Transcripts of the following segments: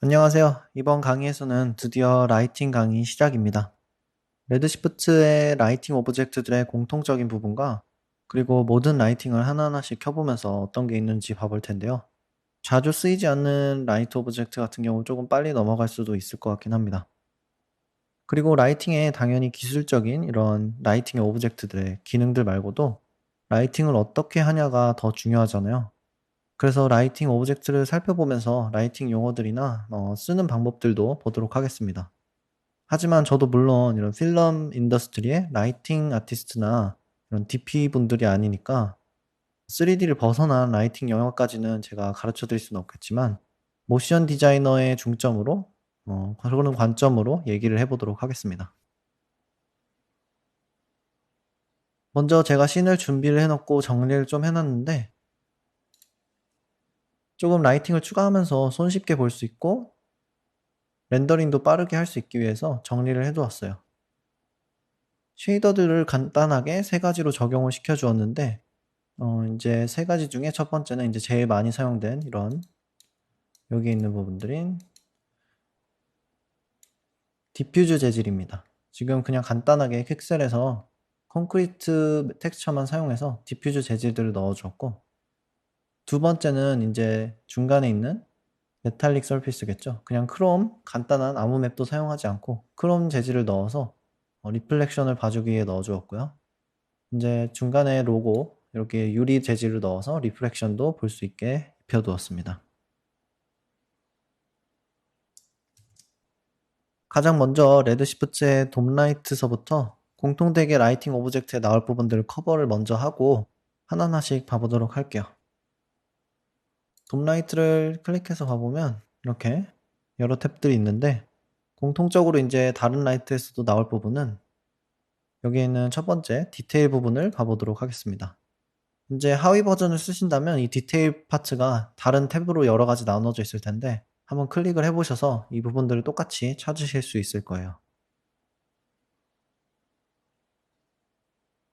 안녕하세요. 이번 강의에서는 드디어 라이팅 강의 시작입니다. 레드시프트의 라이팅 오브젝트들의 공통적인 부분과 그리고 모든 라이팅을 하나하나씩 켜보면서 어떤 게 있는지 봐볼 텐데요. 자주 쓰이지 않는 라이트 오브젝트 같은 경우 조금 빨리 넘어갈 수도 있을 것 같긴 합니다. 그리고 라이팅에 당연히 기술적인 이런 라이팅의 오브젝트들의 기능들 말고도 라이팅을 어떻게 하냐가 더 중요하잖아요. 그래서 라이팅 오브젝트를 살펴보면서 라이팅 용어들이나 쓰는 방법들도 보도록 하겠습니다. 하지만 저도 물론 이런 필름 인더스트리의 라이팅 아티스트나 이런 DP 분들이 아니니까 3D를 벗어난 라이팅 영역까지는 제가 가르쳐 드릴 수는 없겠지만 모션 디자이너의 중점으로 그런 관점으로 얘기를 해보도록 하겠습니다. 먼저 제가 씬을 준비를 해놓고 정리를 좀 해놨는데 조금 라이팅을 추가하면서 손쉽게 볼 수 있고 렌더링도 빠르게 할 수 있기 위해서 정리를 해 두었어요. 쉐이더들을 간단하게 3가지로 적용을 시켜 주었는데 인제 3가지 중에 첫 번째는 인제 제일 많이 사용된 이런 여기 있는 부분들인 디퓨즈 재질입니다. 지금 그냥 간단하게 퀵셀에서 콘크리트 텍스처만 사용해서 디퓨즈 재질들을 넣어 주었고 두 번째는 인제 중간에 있는 메탈릭 서피스겠죠. 그냥 크롬 간단한 아무 맵도 사용하지 않고 크롬 재질을 넣어서 리플렉션을 봐주기 위해 넣어 주었고요. 인제 중간에 로고 이렇게 유리 재질을 넣어서 리플렉션도 볼 수 있게 입혀 두었습니다. 가장 먼저 레드시프트의 돔라이트서부터 공통되게 라이팅 오브젝트에 나올 부분들을 커버를 먼저 하고 하나하나씩 봐보도록 할게요. 돔라이트를 클릭해서 봐보면 이렇게 여러 탭들이 있는데 공통적으로 인제 다른 라이트에서도 나올 부분은 여기에 있는 첫 번째 디테일 부분을 봐보도록 하겠습니다. 인제 하위 버전을 쓰신다면 이 디테일 파트가 다른 탭으로 여러 가지 나눠져 있을 텐데 한번 클릭을 해 보셔서 이 부분들을 똑같이 찾으실 수 있을 거예요.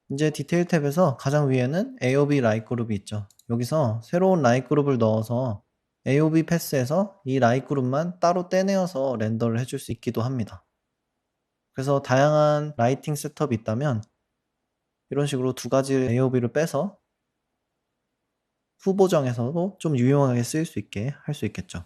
인제 디테일 탭에서 가장 위에는 AOB 라이트 그룹이 있죠. 여기서 새로운 라이트 그룹을 넣어서 AOB 패스에서 이 라이트 그룹만 따로 떼내어서 렌더를 해줄 수 있기도 합니다. 그래서 다양한 라이팅 셋업이 있다면 이런 식으로 두 가지 AOB를 빼서 후보정에서도 좀 유용하게 쓰일 수 있게 할 수 있겠죠.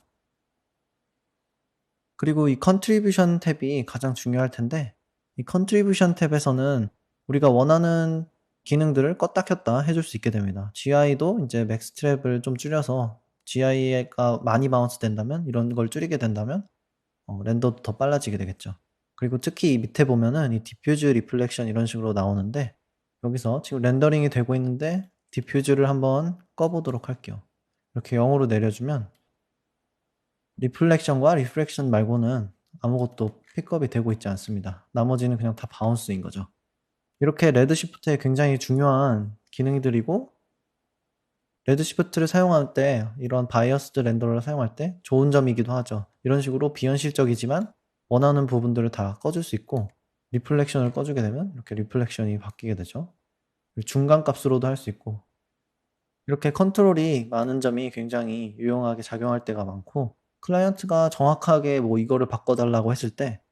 그리고 이 컨트리뷰션 탭이 가장 중요할 텐데 이 컨트리뷰션 탭에서는 우리가 원하는 기능들을 껐다 켰다 해줄 수 있게 됩니다. GI도 인제 맥스 트랩을 좀 줄여서 GI가 많이 바운스 된다면 이런 걸 줄이게 된다면 렌더도 더 빨라지게 되겠죠. 그리고 특히 이 밑에 보면은 이 디퓨즈 리플렉션 이런 식으로 나오는데 여기서 지금 렌더링이 되고 있는데 디퓨즈를 한번 꺼 보도록 할게요. 이렇게 0으로 내려주면 리플렉션과 리프렉션 말고는 아무것도 픽업이 되고 있지 않습니다. 나머지는 그냥 다 바운스인 거죠. 이렇게 레드 시프트의 굉장히 중요한 기능들이고 레드 시프트를 사용할 때 이런 바이어스드 렌더러를 사용할 때 좋은 점이기도 하죠. 이런 식으로 비현실적이지만 원하는 부분들을 다 꺼줄 수 있고 리플렉션을 꺼주게 되면 이렇게 리플렉션이 바뀌게 되죠. 중간 값으로도 할 수 있고 이렇게 컨트롤이 많은 점이 굉장히 유용하게 작용할 때가 많고 클라이언트가 정확하게 뭐 이거를 바꿔 달라고 했을 때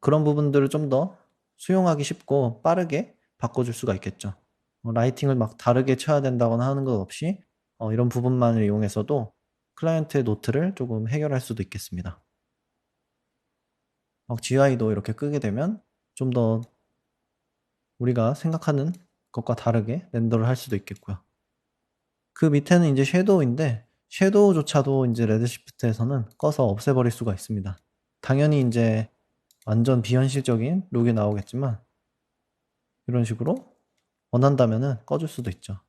그런 부분들을 좀 더 수용하기 쉽고 빠르게 바꿔줄 수가 있겠죠. 라이팅을 막 다르게 쳐야 된다거나 하는 것 없이 이런 부분만을 이용해서도 클라이언트의 노트를 조금 해결할 수도 있겠습니다. GUI도 이렇게 끄게 되면 좀 더 우리가 생각하는 것과 다르게 렌더를 할 수도 있겠고요. 그 밑에는 인제 섀도우인데 섀도우조차도 인제 레드시프트에서는 꺼서 없애버릴 수가 있습니다. 당연히 인제 완전 비현실적인 룩이 나오겠지만 이런 식으로 원한다면은 꺼줄 수도 있죠.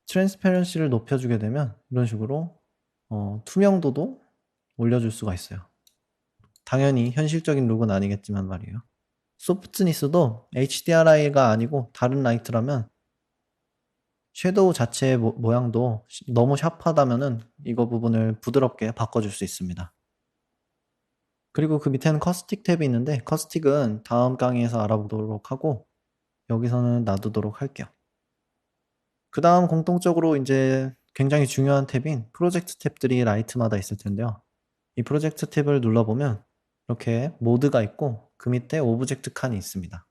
트랜스퍼런시를 높여주게 되면 이런 식으로 투명도도 올려줄 수가 있어요. 당연히 현실적인 룩은 아니겠지만 말이에요. 소프트니스도 HDRI가 아니고 다른 라이트라면 섀도우 자체의 모양도 너무 샤프하다면은 이거 부분을 부드럽게 바꿔줄 수 있습니다. 그리고 그 밑에는 커스틱 탭이 있는데 커스틱은 다음 강의에서 알아보도록 하고 여기서는 놔두도록 할게요. 그 다음 공통적으로 이제 굉장히 중요한 탭인 프로젝트 탭들이 라이트마다 있을 텐데요. 이 프로젝트 탭을 눌러보면 이렇게 모드가 있고 그 밑에 오브젝트 칸이 있습니다.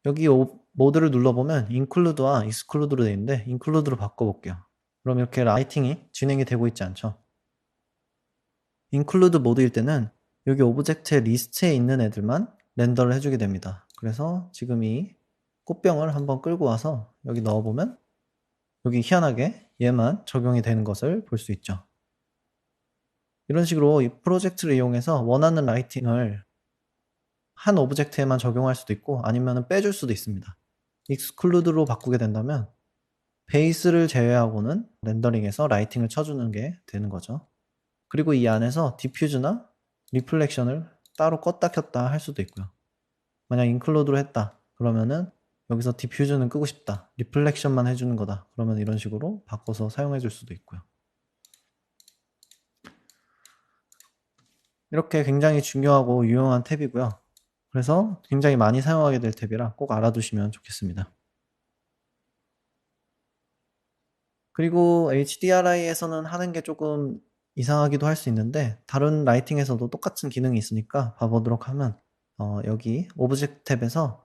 여기 모드를 눌러보면 include와 exclude로 되어 있는데 include로 바꿔볼게요. 그럼 이렇게 라이팅이 진행이 되고 있지 않죠. include 모드일 때는 여기 오브젝트의 리스트에 있는 애들만 렌더를 해주게 됩니다. 그래서 지금 이 꽃병을 한번 끌고 와서 여기 넣어보면 여기 희한하게 얘만 적용이 되는 것을 볼 수 있죠. 이런 식으로 이 프로젝트를 이용해서 원하는 라이팅을 한 오브젝트에만 적용할 수도 있고 아니면 빼줄 수도 있습니다. exclude로 바꾸게 된다면 베이스를 제외하고는 렌더링에서 라이팅을 쳐주는 게 되는 거죠. 그리고 이 안에서 디퓨즈나 리플렉션을 따로 껐다 켰다 할 수도 있고요. 만약 include로 했다 그러면은 여기서 디퓨즈는 끄고 싶다, 리플렉션만 해주는 거다 그러면 이런 식으로 바꿔서 사용해 줄 수도 있고요. 이렇게 굉장히 중요하고 유용한 탭이고요. 그래서 굉장히 많이 사용하게 될 탭이라 꼭 알아두시면 좋겠습니다. 그리고 HDRI에서는 하는 게 조금 이상하기도 할 수 있는데 다른 라이팅에서도 똑같은 기능이 있으니까 봐보도록 하면 여기 오브젝트 탭에서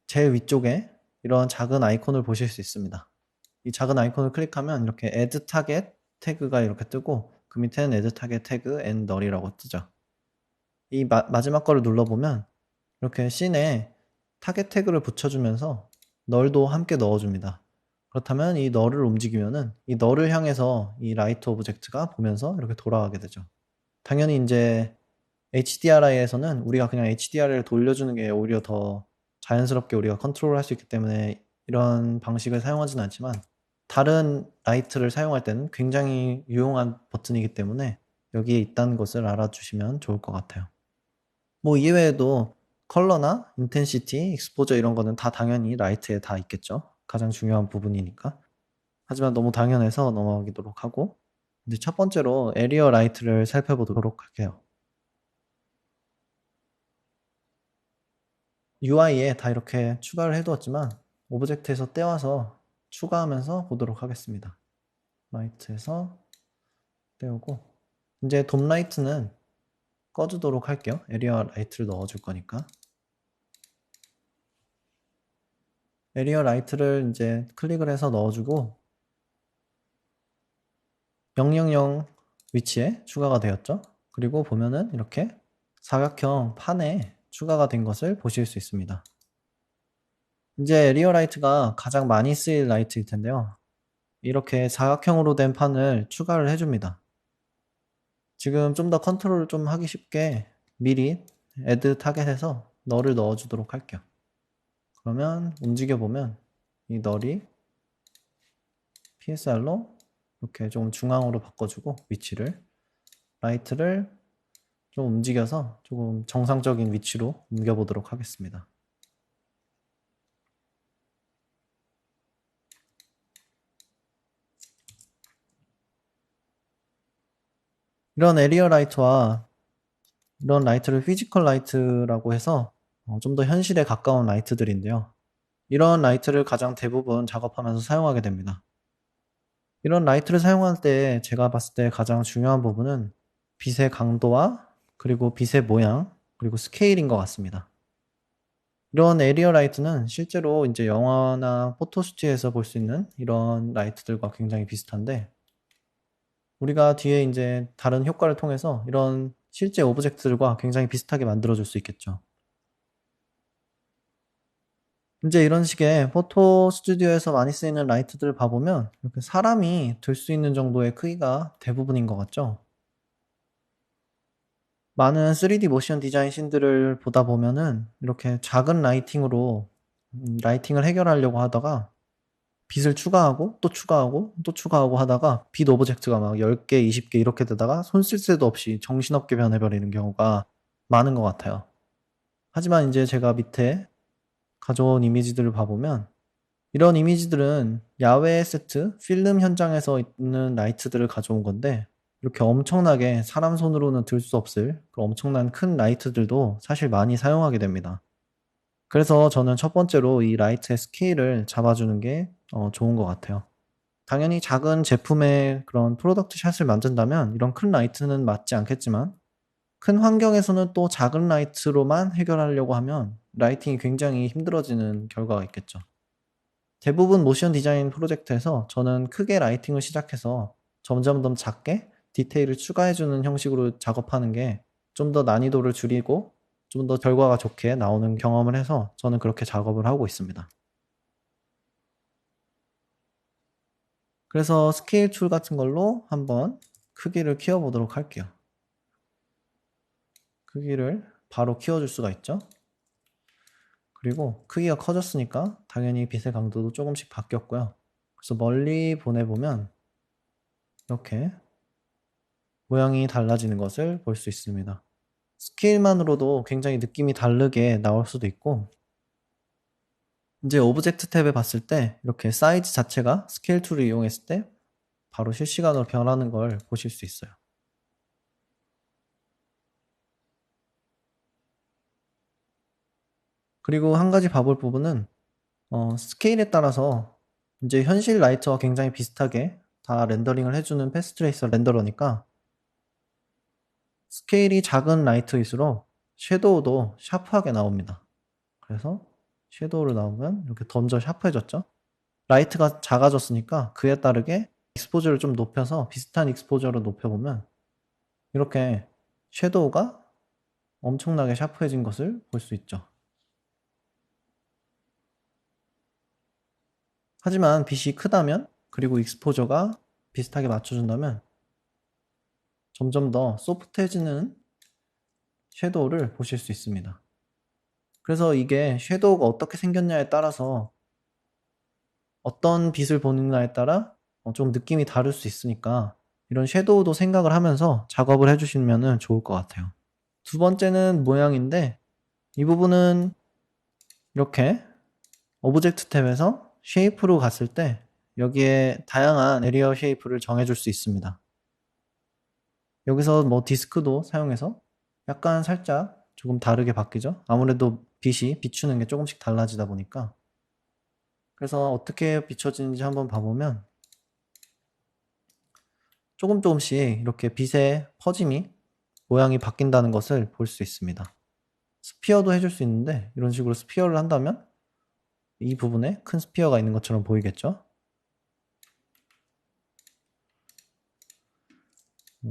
제일 위쪽에 이런 작은 아이콘을 보실 수 있습니다. 이 작은 아이콘을 클릭하면 이렇게 add target 태그가 이렇게 뜨고 그 밑에는 add target 태그 and null이라고 뜨죠. 이 마지막 거를 눌러보면 이렇게 씬에 타겟 태그를 붙여주면서 널도 함께 넣어줍니다. 그렇다면 이 널을 움직이면은 이 널을 향해서 이 라이트 오브젝트가 보면서 이렇게 돌아가게 되죠. 당연히 이제 HDRI에서는 우리가 그냥 HDRI를 돌려주는 게 오히려 더 자연스럽게 우리가 컨트롤 할 수 있기 때문에 이런 방식을 사용하지는 않지만 다른 라이트를 사용할 때는 굉장히 유용한 버튼이기 때문에 여기에 있다는 것을 알아주시면 좋을 것 같아요. 뭐 이외에도 컬러나 인텐시티, 익스포저 이런 거는 다 당연히 라이트에 다 있겠죠. 가장 중요한 부분이니까. 하지만 너무 당연해서 넘어가도록 하고 이제 첫 번째로 에리어 라이트를 살펴보도록 할게요. UI에 다 이렇게 추가를 해두었지만 오브젝트에서 떼와서 추가하면서 보도록 하겠습니다. 라이트에서 떼우고 이제 돔 라이트는 꺼주도록 할게요. 에리어 라이트를 넣어줄 거니까. 에리어 라이트를 이제 클릭을 해서 넣어주고 000 위치에 추가가 되었죠. 그리고 보면은 이렇게 사각형 판에 추가가 된 것을 보실 수 있습니다. 이제 에리어 라이트가 가장 많이 쓰일 라이트일 텐데요. 이렇게 사각형으로 된 판을 추가를 해줍니다. 지금 좀 더 컨트롤을 좀 하기 쉽게 미리 add 타겟에서 널을 넣어주도록 할게요. 그러면 움직여보면 이 널이 PSR로 이렇게 좀 중앙으로 바꿔주고 위치를 라이트를 좀 움직여서 조금 정상적인 위치로 옮겨보도록 하겠습니다. 이런 에리어 라이트와 이런 라이트를 피지컬 라이트라고 해서 좀 더 현실에 가까운 라이트들인데요. 이런 라이트를 가장 대부분 작업하면서 사용하게 됩니다. 이런 라이트를 사용할 때 제가 봤을 때 가장 중요한 부분은 빛의 강도와 그리고 빛의 모양 그리고 스케일인 것 같습니다. 이런 에리어 라이트는 실제로 이제 영화나 포토 스튜디오에서 볼 수 있는 이런 라이트들과 굉장히 비슷한데 우리가 뒤에 이제 다른 효과를 통해서 이런 실제 오브젝트들과 굉장히 비슷하게 만들어줄 수 있겠죠. 이제 이런 식의 포토 스튜디오에서 많이 쓰이는 라이트들을 봐보면 이렇게 사람이 들 수 있는 정도의 크기가 대부분인 것 같죠. 많은 3D 모션 디자인 씬들을 보다 보면은 이렇게 작은 라이팅으로 라이팅을 해결하려고 하다가 빛을 추가하고 또 추가하고 또 추가하고 하다가 빛 오브젝트가 막 10개, 20개 이렇게 되다가 손 쓸 새도 없이 정신없게 변해버리는 경우가 많은 것 같아요. 하지만 이제 제가 밑에 가져온 이미지들을 봐보면 이런 이미지들은 야외 세트, 필름 현장에서 있는 라이트들을 가져온 건데 이렇게 엄청나게 사람 손으로는 들 수 없을 그 엄청난 큰 라이트들도 사실 많이 사용하게 됩니다. 그래서 저는 첫 번째로 이 라이트의 스케일을 잡아주는 게 좋은 것 같아요. 당연히 작은 제품의 그런 프로덕트 샷을 만든다면 이런 큰 라이트는 맞지 않겠지만 큰 환경에서는 또 작은 라이트로만 해결하려고 하면 라이팅이 굉장히 힘들어지는 결과가 있겠죠. 대부분 모션 디자인 프로젝트에서 저는 크게 라이팅을 시작해서 점점 더 작게 디테일을 추가해주는 형식으로 작업하는 게 좀 더 난이도를 줄이고 좀 더 결과가 좋게 나오는 경험을 해서 저는 그렇게 작업을 하고 있습니다. 그래서 스케일 툴 같은 걸로 한번 크기를 키워보도록 할게요. 크기를 바로 키워줄 수가 있죠. 그리고 크기가 커졌으니까 당연히 빛의 강도도 조금씩 바뀌었고요. 그래서 멀리 보내보면 이렇게 모양이 달라지는 것을 볼 수 있습니다. 스케일만으로도 굉장히 느낌이 다르게 나올 수도 있고 이제 오브젝트 탭에 봤을 때 이렇게 사이즈 자체가 스케일 툴을 이용했을 때 바로 실시간으로 변하는 걸 보실 수 있어요. 그리고 한 가지 봐볼 부분은 스케일에 따라서 이제 현실 라이터와 굉장히 비슷하게 다 렌더링을 해주는 패스트트레이서 렌더러니까 스케일이 작은 라이트일수록 섀도우도 샤프하게 나옵니다. 그래서 섀도우를 나오면 이렇게 던져 샤프해졌죠. 라이트가 작아졌으니까 그에 따르게 익스포저를 좀 높여서 비슷한 익스포저로 높여보면 이렇게 섀도우가 엄청나게 샤프해진 것을 볼 수 있죠. 하지만 빛이 크다면 그리고 익스포저가 비슷하게 맞춰준다면 점점 더 소프트해지는 섀도우를 보실 수 있습니다. 그래서 이게 섀도우가 어떻게 생겼냐에 따라서 어떤 빛을 보느냐에 따라 좀 느낌이 다를 수 있으니까 이런 섀도우도 생각을 하면서 작업을 해주시면 좋을 것 같아요. 두 번째는 모양인데 이 부분은 이렇게 오브젝트 탭에서 쉐이프로 갔을 때 여기에 다양한 에리어 쉐이프를 정해줄 수 있습니다. 여기서 뭐 디스크도 사용해서 약간 살짝 조금 다르게 바뀌죠. 아무래도 빛이 비추는 게 조금씩 달라지다 보니까. 그래서 어떻게 비춰지는지 한번 봐보면 조금씩 이렇게 빛의 퍼짐이 모양이 바뀐다는 것을 볼 수 있습니다. 스피어도 해줄 수 있는데 이런 식으로 스피어를 한다면 이 부분에 큰 스피어가 있는 것처럼 보이겠죠.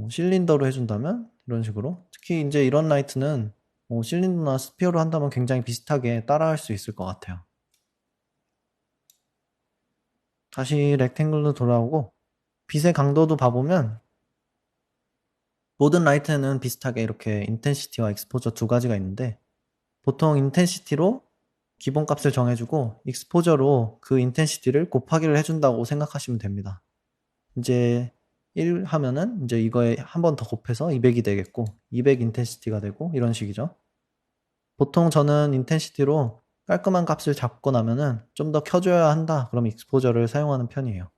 실린더로 해준다면 이런 식으로, 특히 이제 이런 라이트는 실린더나 스피어로 한다면 굉장히 비슷하게 따라할 수 있을 것 같아요. 다시 렉탱글로 돌아오고 빛의 강도도 봐보면 모든 라이트는 비슷하게 이렇게 인텐시티와 익스포저 두 가지가 있는데 보통 인텐시티로 기본값을 정해주고 익스포저로 그 인텐시티를 곱하기를 해준다고 생각하시면 됩니다. 이제 1 하면은 이제 이거에 한 번 더 곱해서 200이 되겠고 200 인텐시티가 되고 이런 식이죠. 보통 저는 인텐시티로 깔끔한 값을 잡고 나면은 좀 더 켜줘야 한다 그럼 익스포저를 사용하는 편이에요.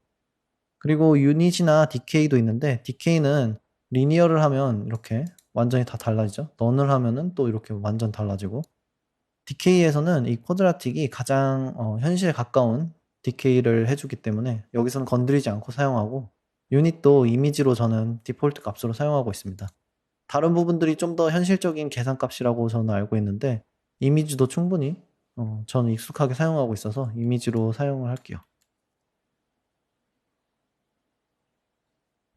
그리고 유닛이나 디케이도 있는데 디케이는 리니어를 하면 이렇게 완전히 다 달라지죠. 넌을 하면은 또 이렇게 완전 달라지고 디케이에서는 이 쿼드라틱이 가장 현실에 가까운 디케이를 해주기 때문에 여기서는 건드리지 않고 사용하고 유닛도 이미지로 저는 디폴트 값으로 사용하고 있습니다. 다른 부분들이 좀 더 현실적인 계산값이라고 저는 알고 있는데 이미지도 충분히 저는 익숙하게 사용하고 있어서 이미지로 사용을 할게요.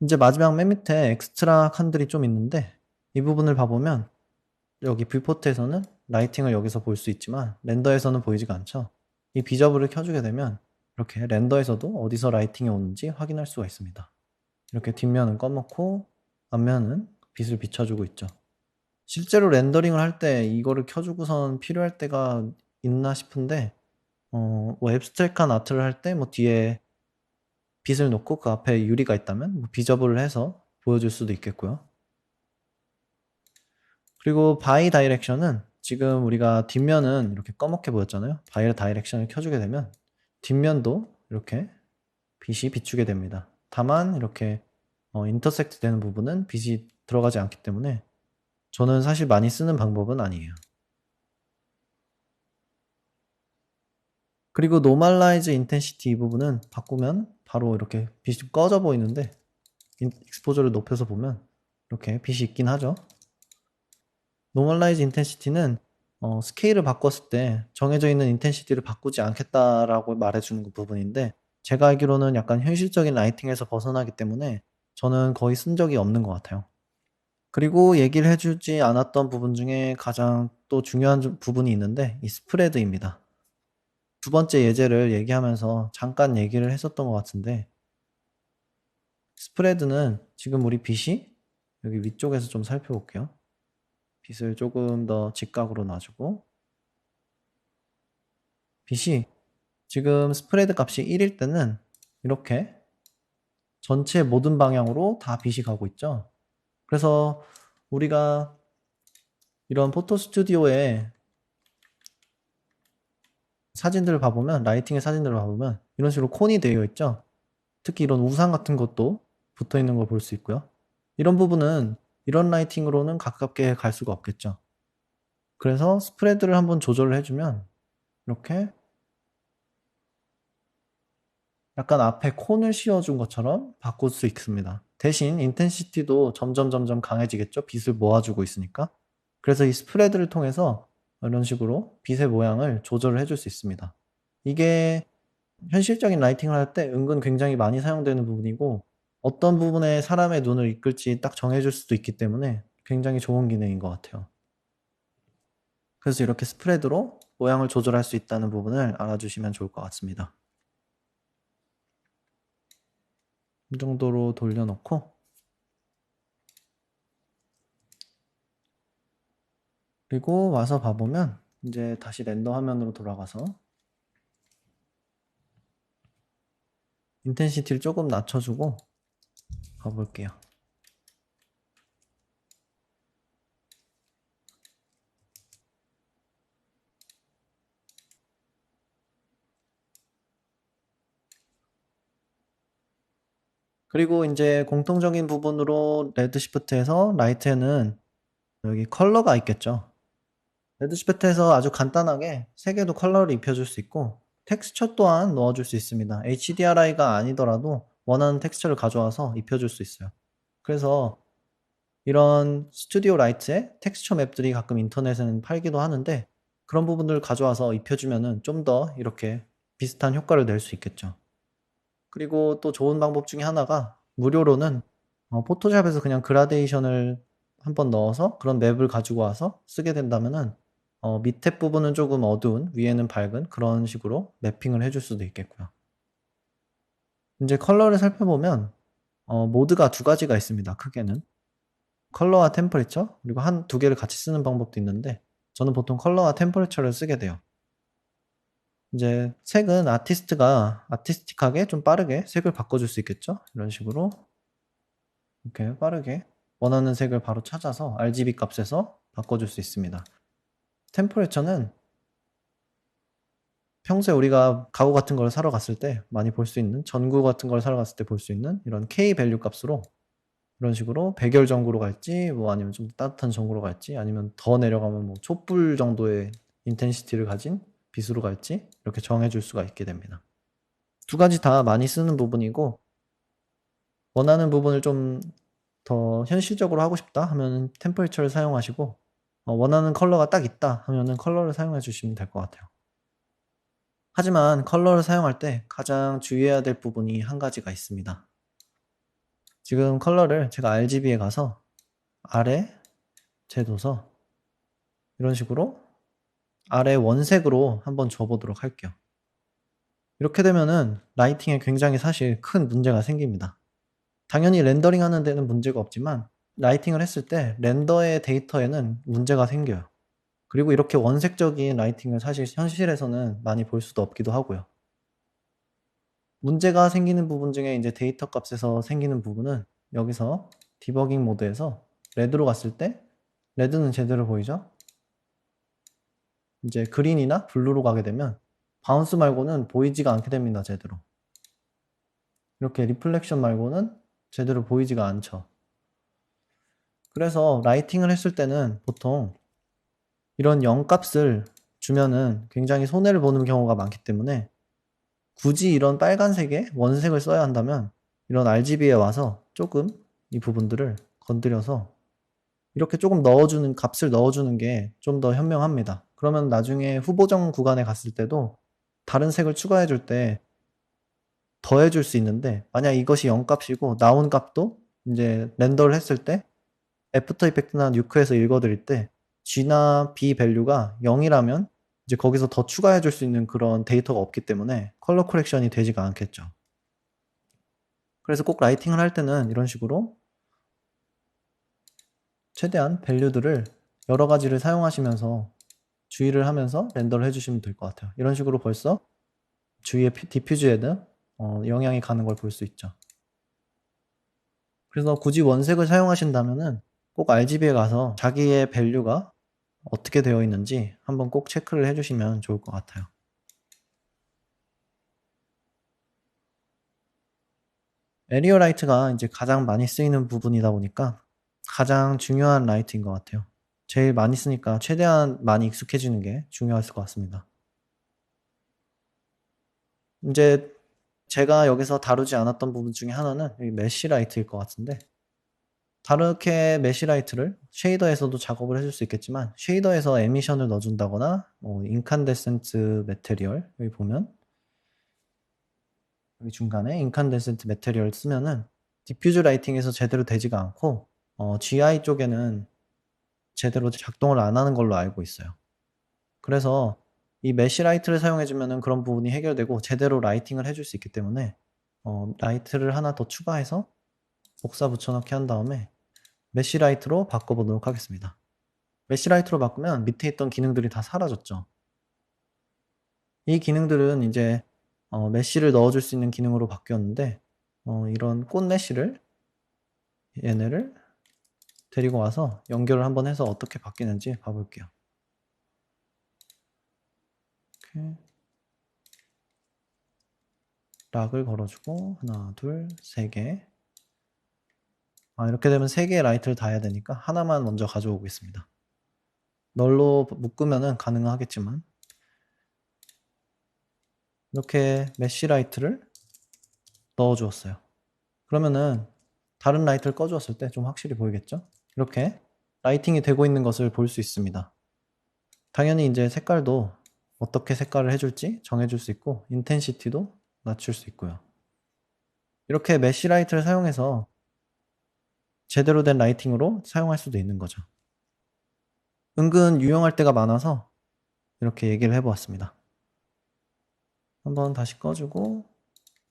이제 마지막 맨 밑에 엑스트라 칸들이 좀 있는데 이 부분을 봐보면 여기 뷰포트에서는 라이팅을 여기서 볼 수 있지만 렌더에서는 보이지가 않죠. 이 비저블을 켜주게 되면 이렇게 렌더에서도 어디서 라이팅이 오는지 확인할 수가 있습니다. 이렇게 뒷면은 꺼놓고 앞면은 빛을 비춰주고 있죠. 실제로 렌더링을 할 때 이거를 켜주고선 필요할 때가 있나 싶은데 뭐 앱스트랙한 아트를 할 때 뭐 뒤에 빛을 놓고 그 앞에 유리가 있다면 뭐 비저블을 해서 보여줄 수도 있겠고요. 그리고 바이 다이렉션은 지금 우리가 뒷면은 이렇게 꺼멓게 보였잖아요. 바이 다이렉션을 켜주게 되면 뒷면도 이렇게 빛이 비추게 됩니다. 다만 이렇게 인터섹트 되는 부분은 빛이 들어가지 않기 때문에 저는 사실 많이 쓰는 방법은 아니에요. 그리고 Normalize Intensity 이 부분은 바꾸면 바로 이렇게 빛이 꺼져 보이는데 익스포저를 높여서 보면 이렇게 빛이 있긴 하죠. Normalize Intensity는 스케일을 바꿨을 때 정해져 있는 인텐시티를 바꾸지 않겠다라고 말해주는 부분인데, 제가 알기로는 약간 현실적인 라이팅에서 벗어나기 때문에 저는 거의 쓴 적이 없는 것 같아요. 그리고 얘기를 해주지 않았던 부분 중에 가장 또 중요한 부분이 있는데, 이 스프레드입니다. 두 번째 예제를 얘기하면서 잠깐 얘기를 했었던 것 같은데, 스프레드는 지금 우리 빛이 여기 위쪽에서 좀 살펴볼게요. 빛을 조금 더 직각으로 놔주고, 빛이 지금 스프레드 값이 1일 때는 이렇게 전체 모든 방향으로 다 빛이 가고 있죠. 그래서 우리가 이런 포토 스튜디오에 사진들을 봐보면, 라이팅의 사진들을 봐보면 이런 식으로 콘이 되어 있죠. 특히 이런 우산 같은 것도 붙어 있는 걸 볼 수 있고요. 이런 부분은 이런 라이팅으로는 가깝게 갈 수가 없겠죠. 그래서 스프레드를 한번 조절을 해주면 이렇게 약간 앞에 콘을 씌워준 것처럼 바꿀 수 있습니다. 대신 인텐시티도 점점 강해지겠죠? 빛을 모아주고 있으니까. 그래서 이 스프레드를 통해서 이런 식으로 빛의 모양을 조절을 해줄 수 있습니다. 이게 현실적인 라이팅을 할 때 은근 굉장히 많이 사용되는 부분이고, 어떤 부분에 사람의 눈을 이끌지 딱 정해줄 수도 있기 때문에 굉장히 좋은 기능인 것 같아요. 그래서 이렇게 스프레드로 모양을 조절할 수 있다는 부분을 알아주시면 좋을 것 같습니다. 이 정도로 돌려놓고, 그리고 와서 봐보면 이제 다시 렌더 화면으로 돌아가서 인텐시티를 조금 낮춰주고 가볼게요. 그리고 이제 공통적인 부분으로 레드 시프트에서 라이트에는 여기 컬러가 있겠죠. 레드 시프트에서 아주 간단하게 색에도 컬러를 입혀줄 수 있고, 텍스처 또한 넣어줄 수 있습니다. HDRI가 아니더라도 원하는 텍스처를 가져와서 입혀줄 수 있어요. 그래서 이런 스튜디오 라이트의 텍스처 맵들이 가끔 인터넷에는 팔기도 하는데, 그런 부분들을 가져와서 입혀주면은 좀 더 이렇게 비슷한 효과를 낼 수 있겠죠. 그리고 또 좋은 방법 중에 하나가, 무료로는 포토샵에서 그냥 그라데이션을 한번 넣어서 그런 맵을 가지고 와서 쓰게 된다면은 밑에 부분은 조금 어두운, 위에는 밝은 그런 식으로 맵핑을 해줄 수도 있겠고요. 이제 컬러를 살펴보면 모드가 두 가지가 있습니다. 크게는 컬러와 템퍼레처, 그리고 두 개를 같이 쓰는 방법도 있는데, 저는 보통 컬러와 템퍼레처를 쓰게 돼요. 이제 색은 아티스트가 아티스틱하게 좀 빠르게 색을 바꿔줄 수 있겠죠. 이런 식으로 이렇게 빠르게 원하는 색을 바로 찾아서 RGB 값에서 바꿔줄 수 있습니다. 템퍼레처는 평소에 우리가 가구 같은 걸 사러 갔을 때 많이 볼 수 있는, 전구 같은 걸 사러 갔을 때 볼 수 있는 이런 K 밸류 값으로 이런 식으로 백열 전구로 갈지, 뭐 아니면 좀 따뜻한 전구로 갈지, 아니면 더 내려가면 뭐 촛불 정도의 인텐시티를 가진 빛으로 갈지 이렇게 정해줄 수가 있게 됩니다. 두 가지 다 많이 쓰는 부분이고, 원하는 부분을 좀 더 현실적으로 하고 싶다 하면 템퍼레처를 사용하시고, 원하는 컬러가 딱 있다 하면은 컬러를 사용해 주시면 될 것 같아요. 하지만 컬러를 사용할 때 가장 주의해야 될 부분이 한 가지가 있습니다. 지금 컬러를 제가 RGB에 가서 아래 재둬서 이런 식으로 아래 원색으로 한번 줘보도록 할게요. 이렇게 되면은 라이팅에 굉장히 사실 큰 문제가 생깁니다. 당연히 렌더링 하는 데는 문제가 없지만, 라이팅을 했을 때 렌더의 데이터에는 문제가 생겨요. 그리고 이렇게 원색적인 라이팅을 사실 현실에서는 많이 볼 수도 없기도 하고요. 문제가 생기는 부분 중에 이제 데이터 값에서 생기는 부분은, 여기서 디버깅 모드에서 레드로 갔을 때 레드는 제대로 보이죠? 이제 그린이나 블루로 가게 되면 바운스 말고는 보이지가 않게 됩니다. 제대로. 이렇게 리플렉션 말고는 제대로 보이지가 않죠. 그래서 라이팅을 했을 때는 보통 이런 0 값을 주면은 굉장히 손해를 보는 경우가 많기 때문에 굳이 이런 빨간색의 원색을 써야 한다면 이런 RGB에 와서 조금 이 부분들을 건드려서 이렇게 조금 넣어주는, 값을 넣어주는 게 좀 더 현명합니다. 그러면 나중에 후보정 구간에 갔을 때도 다른 색을 추가해 줄 때 더해줄 수 있는데, 만약 이것이 0 값이고 나온 값도 이제 렌더를 했을 때 애프터 이펙트나 누크에서 읽어드릴 때 G나 B 밸류가 0이라면 이제 거기서 더 추가해 줄 수 있는 그런 데이터가 없기 때문에 컬러 커렉션이 되지가 않겠죠. 그래서 꼭 라이팅을 할 때는 이런 식으로 최대한 밸류들을 여러 가지를 사용하시면서 주의를 하면서 렌더를 해주시면 될 것 같아요. 이런 식으로 벌써 주위의 디퓨즈에는 영향이 가는 걸 볼 수 있죠. 그래서 굳이 원색을 사용하신다면은 꼭 RGB에 가서 자기의 밸류가 어떻게 되어 있는지 한번 꼭 체크를 해주시면 좋을 것 같아요. 에리어 라이트가 이제 가장 많이 쓰이는 부분이다 보니까 가장 중요한 라이트인 것 같아요. 제일 많이 쓰니까 최대한 많이 익숙해지는 게 중요할 것 같습니다. 이제 제가 여기서 다루지 않았던 부분 중에 하나는 이 메쉬 라이트일 것 같은데, 다르게 메쉬 라이트를 쉐이더에서도 작업을 해줄 수 있겠지만 쉐이더에서 에미션을 넣어준다거나 인칸데센트 매테리얼, 여기 보면 여기 중간에 인칸데센트 매테리얼 쓰면은 디퓨즈 라이팅에서 제대로 되지가 않고 GI 쪽에는 제대로 작동을 안 하는 걸로 알고 있어요. 그래서 이 메쉬 라이트를 사용해주면은 그런 부분이 해결되고 제대로 라이팅을 해줄 수 있기 때문에 라이트를 하나 더 추가해서 복사 붙여넣기 한 다음에 메쉬 라이트로 바꿔보도록 하겠습니다. 메쉬 라이트로 바꾸면 밑에 있던 기능들이 다 사라졌죠. 이 기능들은 이제 메쉬를 넣어줄 수 있는 기능으로 바뀌었는데 이런 꽃 메쉬를 얘네를 데리고 와서 연결을 한번 해서 어떻게 바뀌는지 봐볼게요. 이렇게 락을 걸어주고 하나, 둘, 세 개. 이렇게 되면 세 개의 라이트를 다 해야 되니까 하나만 먼저 가져오겠습니다. 널로 묶으면은 가능하겠지만 이렇게 메쉬 라이트를 넣어주었어요. 그러면은 다른 라이트를 꺼주었을 때 좀 확실히 보이겠죠? 이렇게 라이팅이 되고 있는 것을 볼 수 있습니다. 당연히 이제 색깔도 어떻게 색깔을 해줄지 정해줄 수 있고 인텐시티도 낮출 수 있고요. 이렇게 메쉬 라이트를 사용해서 제대로 된 라이팅으로 사용할 수도 있는 거죠. 은근 유용할 때가 많아서 이렇게 얘기를 해보았습니다. 한번 다시 꺼주고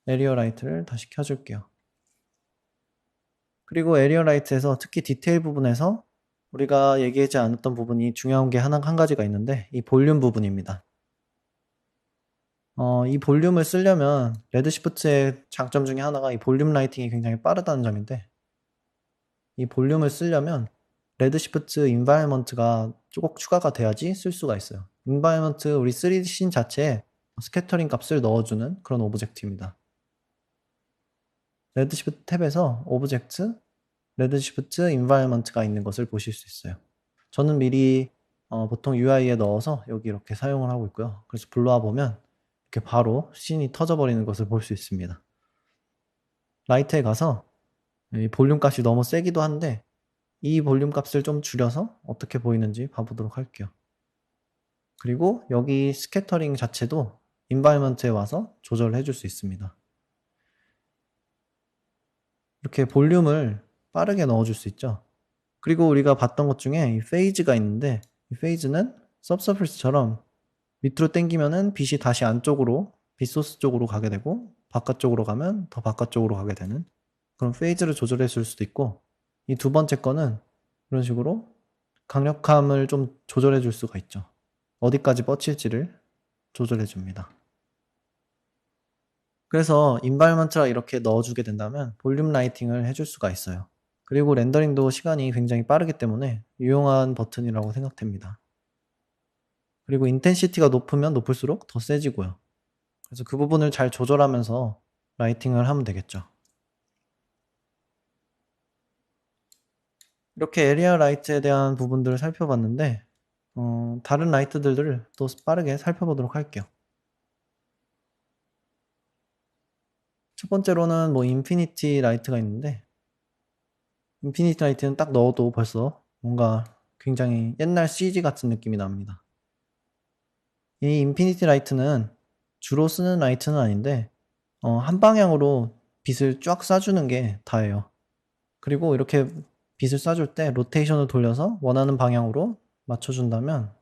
에리어 라이트를 다시 켜줄게요. 그리고 에리어 라이트에서 특히 디테일 부분에서 우리가 얘기하지 않았던 부분이 중요한 게 한 가지가 있는데 이 볼륨 부분입니다. 이 볼륨을 쓰려면 레드 시프트의 장점 중에 하나가 이 볼륨 라이팅이 굉장히 빠르다는 점인데, 이 볼륨을 쓰려면 레드 시프트 인바이먼트가 꼭 추가가 돼야지 쓸 수가 있어요. 인바이먼트 우리 3D 씬 자체에 스캐터링 값을 넣어주는 그런 오브젝트입니다. 레드 시프트 탭에서 오브젝트, 레드 시프트 인바이먼트가 있는 것을 보실 수 있어요. 저는 미리 보통 UI에 넣어서 여기 이렇게 사용을 하고 있고요. 그래서 불러와 보면 이렇게 바로 씬이 터져버리는 것을 볼 수 있습니다. 라이트에 가서 이 볼륨 값이 너무 세기도 한데 이 볼륨 값을 좀 줄여서 어떻게 보이는지 봐보도록 할게요. 그리고 여기 스캐터링 자체도 인바이먼트에 와서 조절을 해줄 수 있습니다. 이렇게 볼륨을 빠르게 넣어줄 수 있죠. 그리고 우리가 봤던 것 중에 이 페이즈가 있는데, 이 페이즈는 सब서페이스처럼 밑으로 당기면은 빛이 다시 안쪽으로, 빛소스 쪽으로 가게 되고 바깥쪽으로 가면 더 바깥쪽으로 가게 되는 그런 페이즈를 조절해 줄 수도 있고, 이 두 번째 거는 이런 식으로 강력함을 좀 조절해 줄 수가 있죠. 어디까지 뻗칠지를 조절해 줍니다. 그래서 인바이먼트라 이렇게 넣어주게 된다면 볼륨 라이팅을 해줄 수가 있어요. 그리고 렌더링도 시간이 굉장히 빠르기 때문에 유용한 버튼이라고 생각됩니다. 그리고 인텐시티가 높으면 높을수록 더 세지고요. 그래서 그 부분을 잘 조절하면서 라이팅을 하면 되겠죠. 이렇게 에리아 라이트에 대한 부분들을 살펴봤는데 다른 라이트들을 또 빠르게 살펴보도록 할게요. 첫 번째로는 뭐 인피니티 라이트가 있는데, 인피니티 라이트는 딱 넣어도 벌써 뭔가 굉장히 옛날 CG 같은 느낌이 납니다. 이 인피니티 라이트는 주로 쓰는 라이트는 아닌데, 한 방향으로 빛을 쫙 쏴주는 게 다예요. 그리고 이렇게 빛을 쏴줄 때 로테이션을 돌려서 원하는 방향으로 맞춰준다면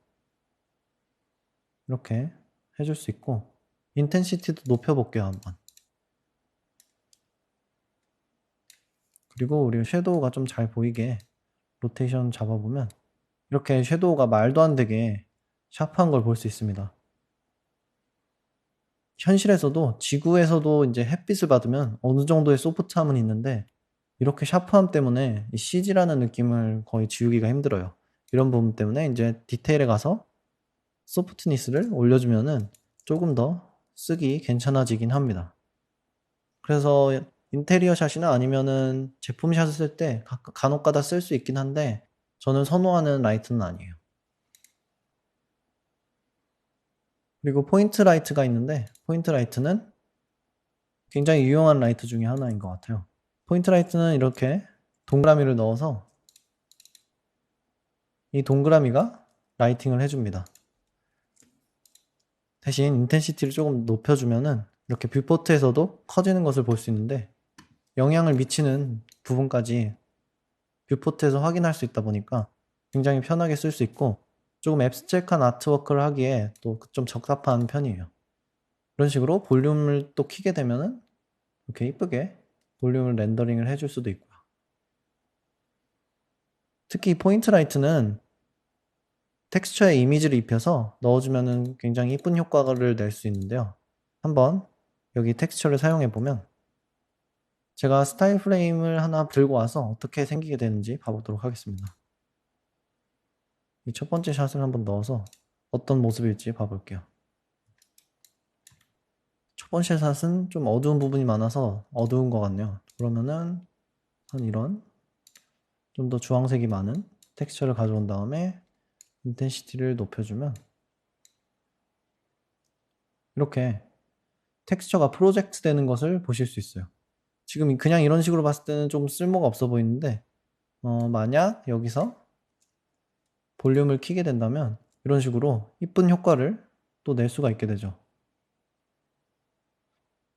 이렇게 해줄 수 있고, 인텐시티도 높여볼게요, 한번. 그리고 우리 섀도우가 좀 잘 보이게 로테이션 잡아보면 이렇게 섀도우가 말도 안 되게 샤프한 걸 볼 수 있습니다. 현실에서도 지구에서도 이제 햇빛을 받으면 어느 정도의 소프트함은 있는데 이렇게 샤프함 때문에 이 CG라는 느낌을 거의 지우기가 힘들어요. 이런 부분 때문에 이제 디테일에 가서 소프트니스를 올려주면은 조금 더 쓰기 괜찮아지긴 합니다. 그래서 인테리어 샷이나 아니면은 제품 샷을 쓸 때 간혹가다 쓸 수 있긴 한데 저는 선호하는 라이트는 아니에요. 그리고 포인트 라이트가 있는데 포인트 라이트는 굉장히 유용한 라이트 중에 하나인 것 같아요. 포인트 라이트는 이렇게 동그라미를 넣어서 이 동그라미가 라이팅을 해줍니다. 대신 인텐시티를 조금 높여주면은 이렇게 뷰포트에서도 커지는 것을 볼 수 있는데 영향을 미치는 부분까지 뷰포트에서 확인할 수 있다 보니까 굉장히 편하게 쓸 수 있고 조금 앱스트랙한 아트워크를 하기에 또 좀 적합한 편이에요. 이런 식으로 볼륨을 또 키게 되면은 이렇게 이쁘게 볼륨을 렌더링을 해줄 수도 있고요. 특히 포인트 라이트는 텍스처에 이미지를 입혀서 넣어주면은 굉장히 이쁜 효과를 낼 수 있는데요. 한번 여기 텍스처를 사용해 보면 제가 스타일 프레임을 하나 들고 와서 어떻게 생기게 되는지 봐보도록 하겠습니다. 이 첫 번째 샷을 한번 넣어서 어떤 모습일지 봐볼게요. 첫 번째 샷은 좀 어두운 부분이 많아서 어두운 것 같네요. 그러면은 한 이런 좀 더 주황색이 많은 텍스처를 가져온 다음에 인텐시티를 높여주면 이렇게 텍스처가 프로젝트 되는 것을 보실 수 있어요. 지금 그냥 이런 식으로 봤을 때는 좀 쓸모가 없어 보이는데 만약 여기서 볼륨을 키게 된다면 이런 식으로 이쁜 효과를 또 낼 수가 있게 되죠.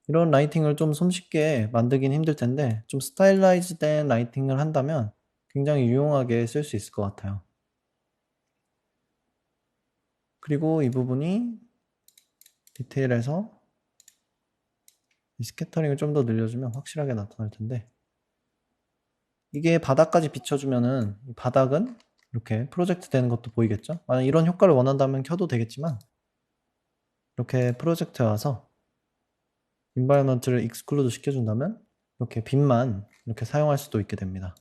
이런 라이팅을 좀 손쉽게 만들긴 힘들 텐데 좀 스타일라이즈 된 라이팅을 한다면 굉장히 유용하게 쓸 수 있을 것 같아요. 그리고 이 부분이 디테일에서 이 스캐터링을 좀 더 늘려주면 확실하게 나타날 텐데 이게 바닥까지 비춰주면은 바닥은 이렇게 프로젝트 되는 것도 보이겠죠? 만약 이런 효과를 원한다면 켜도 되겠지만 이렇게 프로젝트에 와서 인바이러먼트를 익스클루드 시켜준다면 이렇게 빛만 이렇게 사용할 수도 있게 됩니다.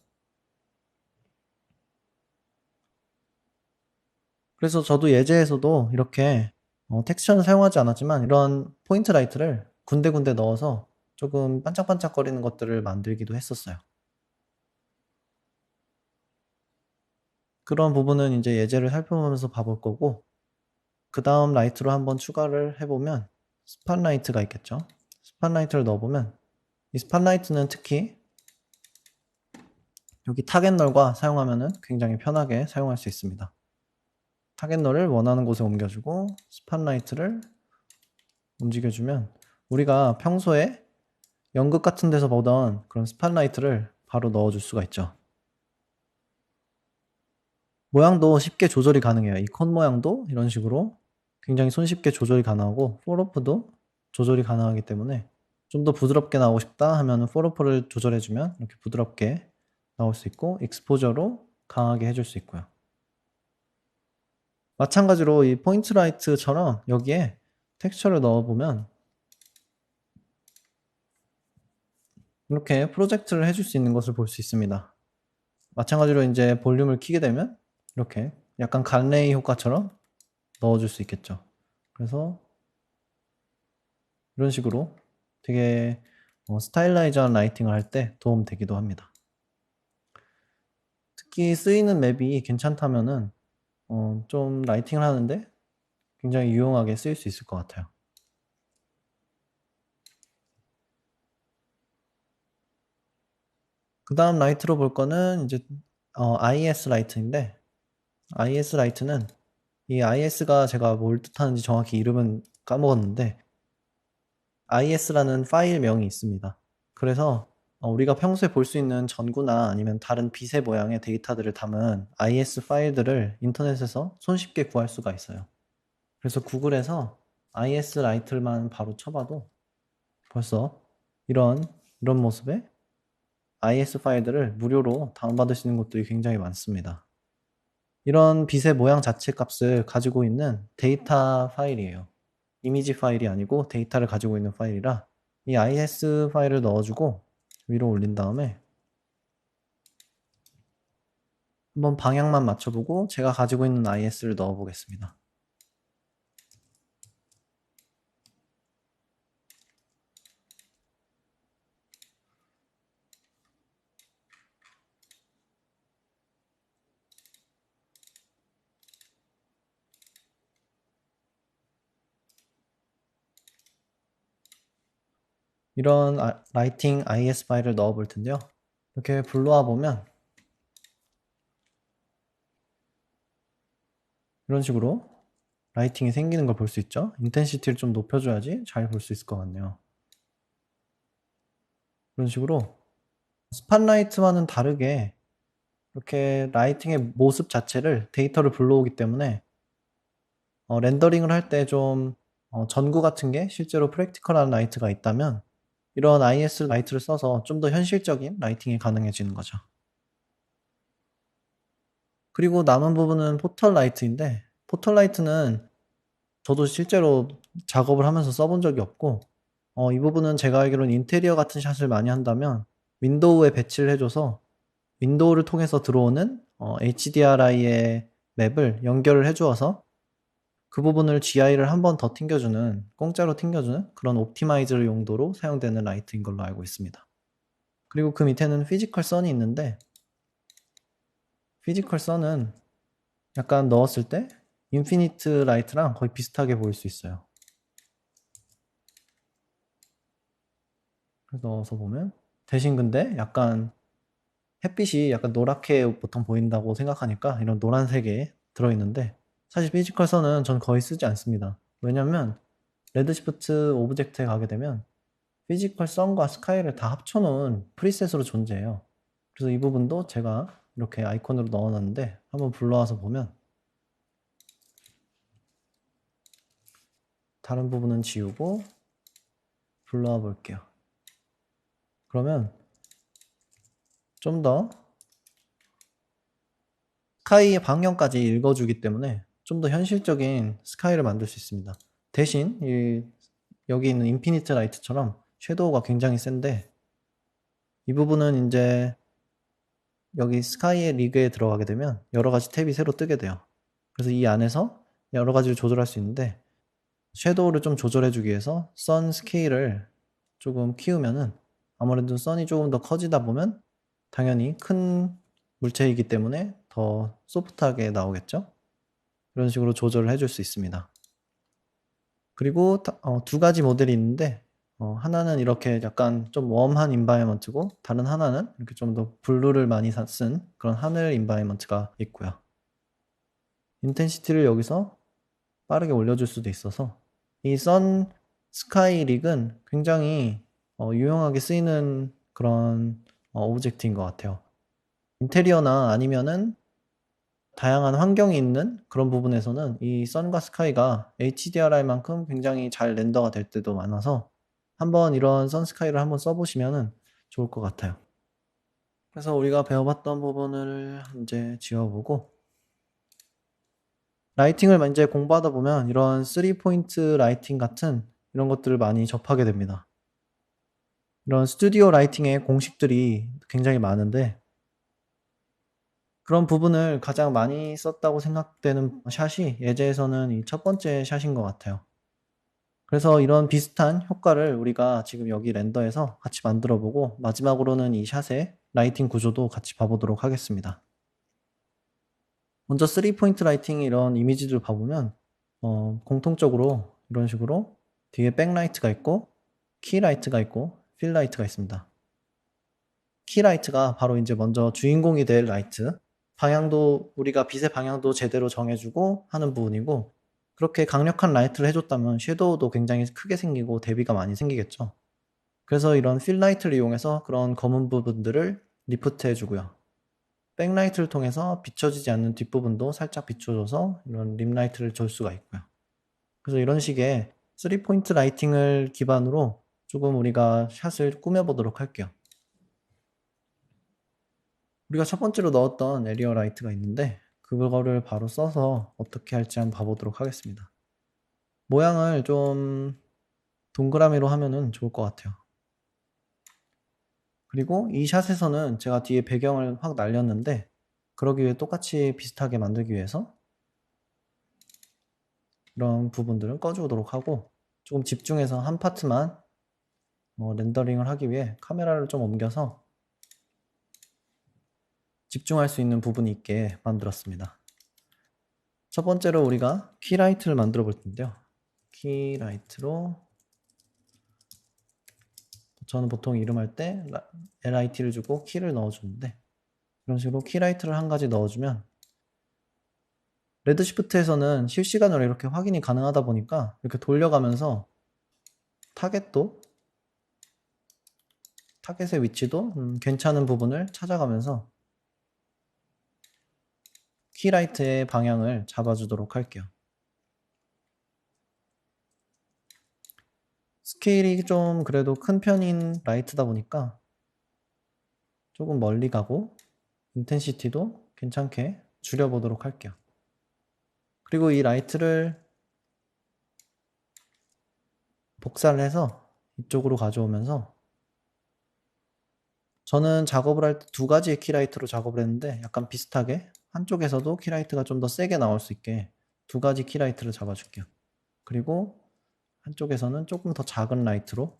그래서 저도 예제에서도 이렇게 텍스처는 사용하지 않았지만 이런 포인트 라이트를 군데군데 넣어서 조금 반짝반짝거리는 것들을 만들기도 했었어요. 그런 부분은 이제 예제를 살펴보면서 봐볼 거고 그 다음 라이트로 한번 추가를 해보면 스팟라이트가 있겠죠. 스팟라이트를 넣어보면 이 스팟라이트는 특히 여기 타겟널과 사용하면은 굉장히 편하게 사용할 수 있습니다. 타겟널을 원하는 곳에 옮겨주고 스팟라이트를 움직여주면 우리가 평소에 연극 같은 데서 보던 그런 스팟라이트를 바로 넣어줄 수가 있죠. 모양도 쉽게 조절이 가능해요. 이 콘 모양도 이런 식으로 굉장히 손쉽게 조절이 가능하고 폴오프도 조절이 가능하기 때문에 좀 더 부드럽게 나오고 싶다 하면 폴오프를 조절해주면 이렇게 부드럽게 나올 수 있고 익스포저로 강하게 해줄 수 있고요. 마찬가지로 이 포인트 라이트처럼 여기에 텍스처를 넣어보면 이렇게 프로젝트를 해줄 수 있는 것을 볼 수 있습니다. 마찬가지로 이제 볼륨을 키게 되면 이렇게 약간 갈레이 효과처럼 넣어줄 수 있겠죠. 그래서 이런 식으로 되게 스타일라이즈한 라이팅을 할 때 도움 되기도 합니다. 특히 쓰이는 맵이 괜찮다면은 좀 라이팅을 하는데 굉장히 유용하게 쓰일 수 있을 것 같아요. 그 다음 라이트로 볼 거는 이제 IS 라이트인데, IS 라이트는 이 IS가 제가 뭘 뜻하는지 정확히 이름은 까먹었는데, IS라는 파일명이 있습니다. 그래서 우리가 평소에 볼 수 있는 전구나 아니면 다른 빛의 모양의 데이터들을 담은 IS 파일들을 인터넷에서 손쉽게 구할 수가 있어요. 그래서 구글에서 IS 라이트만 바로 쳐봐도 벌써 이런 모습의 IS 파일들을 무료로 다운받을 수 있는 곳들이 굉장히 많습니다. 이런 빛의 모양 자체 값을 가지고 있는 데이터 파일이에요. 이미지 파일이 아니고 데이터를 가지고 있는 파일이라 이 IS 파일을 넣어주고 위로 올린 다음에 한번 방향만 맞춰보고 제가 가지고 있는 IS를 넣어보겠습니다. 이런 라이팅 IS 파일을 넣어 볼 텐데요. 이렇게 불러와 보면 이런 식으로 라이팅이 생기는 걸 볼 수 있죠. 인텐시티를 좀 높여줘야지 잘 볼 수 있을 것 같네요. 이런 식으로 스팟라이트와는 다르게 이렇게 라이팅의 모습 자체를 데이터를 불러오기 때문에 렌더링을 할 때 좀 전구 같은 게 실제로 프랙티컬한 라이트가 있다면 이런 IS 라이트를 써서 좀 더 현실적인 라이팅이 가능해지는 거죠. 그리고 남은 부분은 포털 라이트인데, 포털 라이트는 저도 실제로 작업을 하면서 써본 적이 없고, 이 부분은 제가 알기로는 인테리어 같은 샷을 많이 한다면 윈도우에 배치를 해줘서 윈도우를 통해서 들어오는 HDRI의 맵을 연결을 해주어서 그 부분을 GI를 한 번 더 튕겨주는, 공짜로 튕겨주는 그런 옵티마이저 용도로 사용되는 라이트인 걸로 알고 있습니다. 그리고 그 밑에는 피지컬 선이 있는데, 피지컬 선은 약간 넣었을 때 인피니트 라이트랑 거의 비슷하게 보일 수 있어요. 그래서 넣어서 보면 대신 근데 약간 햇빛이 약간 노랗게 보통 보인다고 생각하니까 이런 노란색에 들어있는데, 사실 피지컬 선은 전 거의 쓰지 않습니다. 왜냐면 레드시프트 오브젝트에 가게 되면 피지컬 선과 스카이를 다 합쳐놓은 프리셋으로 존재해요. 그래서 이 부분도 제가 이렇게 아이콘으로 넣어놨는데 한번 불러와서 보면 다른 부분은 지우고 불러와 볼게요. 그러면 좀 더 스카이의 방향까지 읽어주기 때문에 좀 더 현실적인 스카이를 만들 수 있습니다. 대신 여기 있는 인피니트 라이트처럼 섀도우가 굉장히 센데, 이 부분은 이제 여기 스카이의 리그에 들어가게 되면 여러 가지 탭이 새로 뜨게 돼요. 그래서 이 안에서 여러 가지를 조절할 수 있는데, 섀도우를 좀 조절해주기 위해서 선 스케일을 조금 키우면은 아무래도 선이 조금 더 커지다 보면 당연히 큰 물체이기 때문에 더 소프트하게 나오겠죠? 이런 식으로 조절을 해줄 수 있습니다. 그리고 두 가지 모델이 있는데, 하나는 이렇게 약간 좀 웜한 인바이먼트고 다른 하나는 이렇게 좀 더 블루를 많이 쓴 그런 하늘 인바이먼트가 있고요. 인텐시티를 여기서 빠르게 올려줄 수도 있어서 이 선 스카이 릭은 굉장히 유용하게 쓰이는 그런 오브젝트인 것 같아요. 인테리어나 아니면은 다양한 환경이 있는 그런 부분에서는 이 선과 스카이가 HDRI만큼 굉장히 잘 렌더가 될 때도 많아서 한번 이런 선 스카이를 한번 써보시면 좋을 것 같아요. 그래서 우리가 배워봤던 부분을 이제 지워보고, 라이팅을 이제 공부하다 보면 이런 3포인트 라이팅 같은 이런 것들을 많이 접하게 됩니다. 이런 스튜디오 라이팅의 공식들이 굉장히 많은데, 그런 부분을 가장 많이 썼다고 생각되는 샷이 예제에서는 이 첫 번째 샷인 것 같아요. 그래서 이런 비슷한 효과를 우리가 지금 여기 렌더에서 같이 만들어 보고, 마지막으로는 이 샷의 라이팅 구조도 같이 봐보도록 하겠습니다. 먼저 3포인트 라이팅 이런 이미지들 봐보면 공통적으로 이런 식으로 뒤에 백라이트가 있고 키라이트가 있고 필라이트가 있습니다. 키라이트가 바로 이제 먼저 주인공이 될 라이트, 방향도 우리가 빛의 방향도 제대로 정해주고 하는 부분이고, 그렇게 강력한 라이트를 해줬다면 섀도우도 굉장히 크게 생기고 대비가 많이 생기겠죠. 그래서 이런 필라이트를 이용해서 그런 검은 부분들을 리프트 해주고요. 백라이트를 통해서 비춰지지 않는 뒷부분도 살짝 비춰줘서 이런 림라이트를 줄 수가 있고요. 그래서 이런 식의 3포인트 라이팅을 기반으로 조금 우리가 샷을 꾸며보도록 할게요. 우리가 첫 번째로 넣었던 에리어 라이트가 있는데 그거를 바로 써서 어떻게 할지 한번 봐보도록 하겠습니다. 모양을 좀 동그라미로 하면은 좋을 것 같아요. 그리고 이 샷에서는 제가 뒤에 배경을 확 날렸는데 그러기 위해 똑같이 비슷하게 만들기 위해서 이런 부분들은 꺼주도록 하고 조금 집중해서 한 파트만 렌더링을 하기 위해 카메라를 좀 옮겨서 집중할 수 있는 부분이 있게 만들었습니다. 첫 번째로 우리가 키라이트를 만들어 볼 텐데요. 키라이트로 저는 보통 이름할 때 LIT를 주고 키를 넣어주는데 이런 식으로 키라이트를 한 가지 넣어주면 레드시프트에서는 실시간으로 이렇게 확인이 가능하다 보니까 이렇게 돌려가면서 타겟의 위치도 괜찮은 부분을 찾아가면서 키라이트의 방향을 잡아주도록 할게요. 스케일이 좀 그래도 큰 편인 라이트다 보니까 조금 멀리 가고 인텐시티도 괜찮게 줄여보도록 할게요. 그리고 이 라이트를 복사를 해서 이쪽으로 가져오면서 저는 작업을 할 때 두 가지의 키라이트로 작업을 했는데 약간 비슷하게 한쪽에서도 키라이트가 좀 더 세게 나올 수 있게 두 가지 키라이트를 잡아줄게요. 그리고 한쪽에서는 조금 더 작은 라이트로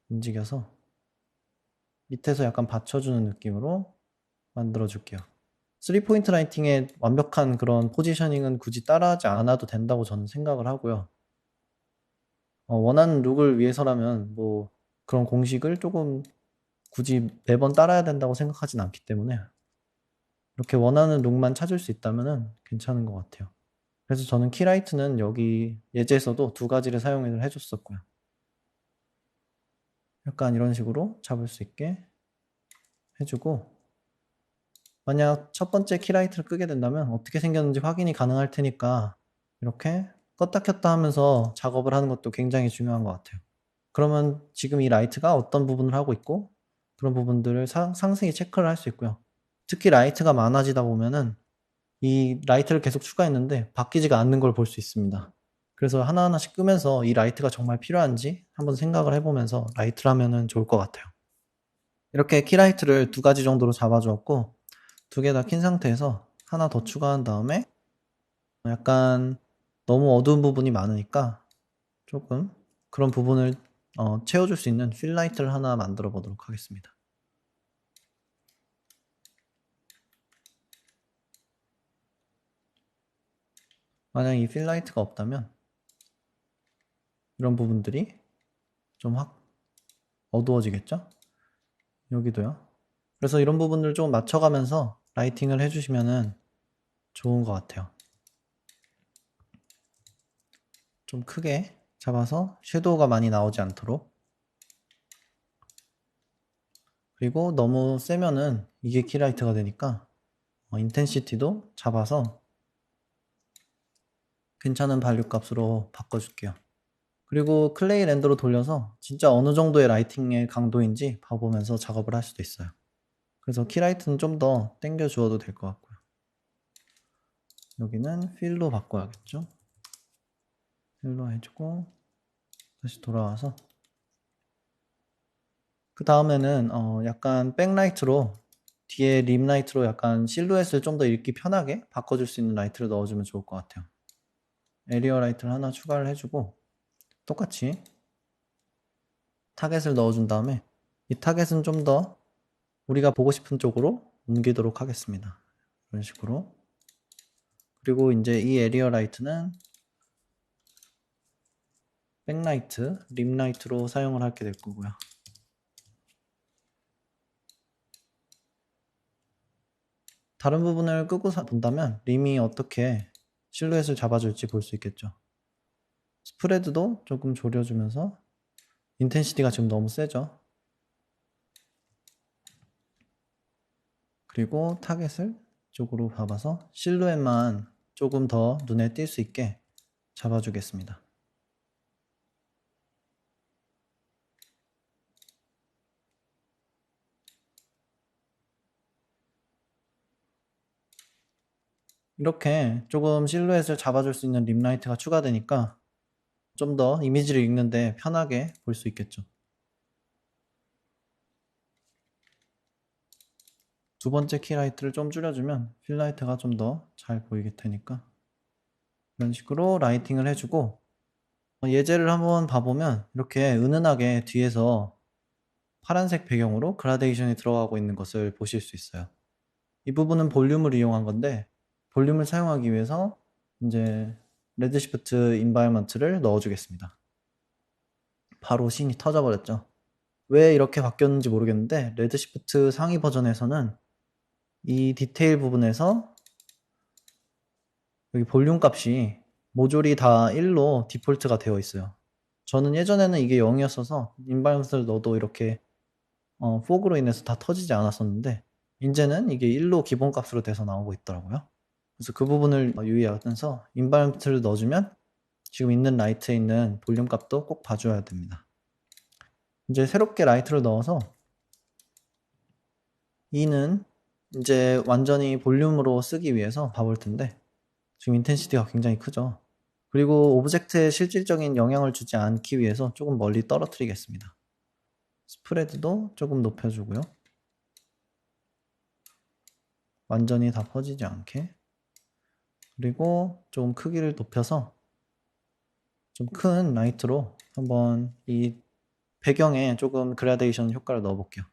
움직여서 밑에서 약간 받쳐주는 느낌으로 만들어 줄게요. 3포인트 라이팅의 완벽한 그런 포지셔닝은 굳이 따라하지 않아도 된다고 저는 생각을 하고요. 원하는 룩을 위해서라면 뭐 그런 공식을 조금 굳이 매번 따라야 된다고 생각하진 않기 때문에 이렇게 원하는 룩만 찾을 수 있다면 괜찮은 것 같아요. 그래서 저는 키라이트는 여기 예제에서도 두 가지를 사용을 해줬었고요. 약간 이런 식으로 잡을 수 있게 해주고 만약 첫 번째 키라이트를 끄게 된다면 어떻게 생겼는지 확인이 가능할 테니까 이렇게 껐다 켰다 하면서 작업을 하는 것도 굉장히 중요한 것 같아요. 그러면 지금 이 라이트가 어떤 부분을 하고 있고 그런 부분들을 상세히 체크를 할 수 있고요. 특히 라이트가 많아지다 보면은 이 라이트를 계속 추가했는데 바뀌지가 않는 걸 볼 수 있습니다. 그래서 하나하나씩 끄면서 이 라이트가 정말 필요한지 한번 생각을 해보면서 라이트를 하면은 좋을 것 같아요. 이렇게 키라이트를 두 가지 정도로 잡아주었고 두 개 다 킨 상태에서 하나 더 추가한 다음에 약간 너무 어두운 부분이 많으니까 조금 그런 부분을 채워줄 수 있는 필라이트를 하나 만들어 보도록 하겠습니다. 만약 이 필라이트가 없다면 이런 부분들이 좀 확 어두워지겠죠? 여기도요. 그래서 이런 부분을 좀 맞춰가면서 라이팅을 해주시면 좋은 것 같아요. 좀 크게 잡아서 섀도우가 많이 나오지 않도록. 그리고 너무 세면은 이게 키라이트가 되니까 인텐시티도 잡아서 괜찮은 발류 값으로 바꿔줄게요. 그리고 클레이 렌더로 돌려서 진짜 어느 정도의 라이팅의 강도인지 봐보면서 작업을 할 수도 있어요. 그래서 키라이트는 좀 더 당겨 주어도 될 것 같고요. 여기는 필로 바꿔야겠죠. 필로 해주고 다시 돌아와서 그 다음에는 약간 백라이트로 뒤에 림라이트로 약간 실루엣을 좀 더 읽기 편하게 바꿔줄 수 있는 라이트를 넣어주면 좋을 것 같아요. 에리어 라이트를 하나 추가를 해주고 똑같이 타겟을 넣어준 다음에 이 타겟은 좀 더 우리가 보고 싶은 쪽으로 옮기도록 하겠습니다. 이런 식으로 그리고 이제 이 에리어 라이트는 백라이트, 림라이트로 사용을 하게 될 거고요. 다른 부분을 끄고 본다면 림이 어떻게 실루엣을 잡아줄지 볼 수 있겠죠. 스프레드도 조금 졸여주면서 인텐시티가 지금 너무 세죠. 그리고 타겟을 쪽으로 잡아서 실루엣만 조금 더 눈에 띌 수 있게 잡아주겠습니다. 이렇게 조금 실루엣을 잡아줄 수 있는 림라이트가 추가되니까 좀 더 이미지를 읽는데 편하게 볼 수 있겠죠. 두 번째 키라이트를 좀 줄여주면 필라이트가 좀 더 잘 보이게 되니까 이런 식으로 라이팅을 해주고 예제를 한번 봐보면 이렇게 은은하게 뒤에서 파란색 배경으로 그라데이션이 들어가고 있는 것을 보실 수 있어요. 이 부분은 볼륨을 이용한 건데 볼륨을 사용하기 위해서 이제 레드 시프트 인바이먼트를 넣어주겠습니다. 바로 씬이 터져버렸죠. 왜 이렇게 바뀌었는지 모르겠는데 레드 시프트 상위 버전에서는 이 디테일 부분에서 여기 볼륨 값이 모조리 다 1로 디폴트가 되어 있어요. 저는 예전에는 이게 0이었어서 인바이먼트를 넣어도 이렇게 fog으로 인해서 다 터지지 않았었는데 이제는 이게 1로 기본값으로 돼서 나오고 있더라고요. 그래서 그 부분을 유의하면서 인바이먼트를 넣어주면 지금 있는 라이트에 있는 볼륨 값도 꼭 봐줘야 됩니다. 이제 새롭게 라이트를 넣어서 이는 이제 완전히 볼륨으로 쓰기 위해서 봐볼 텐데 지금 인텐시티가 굉장히 크죠. 그리고 오브젝트에 실질적인 영향을 주지 않기 위해서 조금 멀리 떨어뜨리겠습니다. 스프레드도 조금 높여주고요. 완전히 다 퍼지지 않게. 그리고 좀 크기를 높여서 좀 큰 라이트로 한번 이 배경에 조금 그라데이션 효과를 넣어볼게요.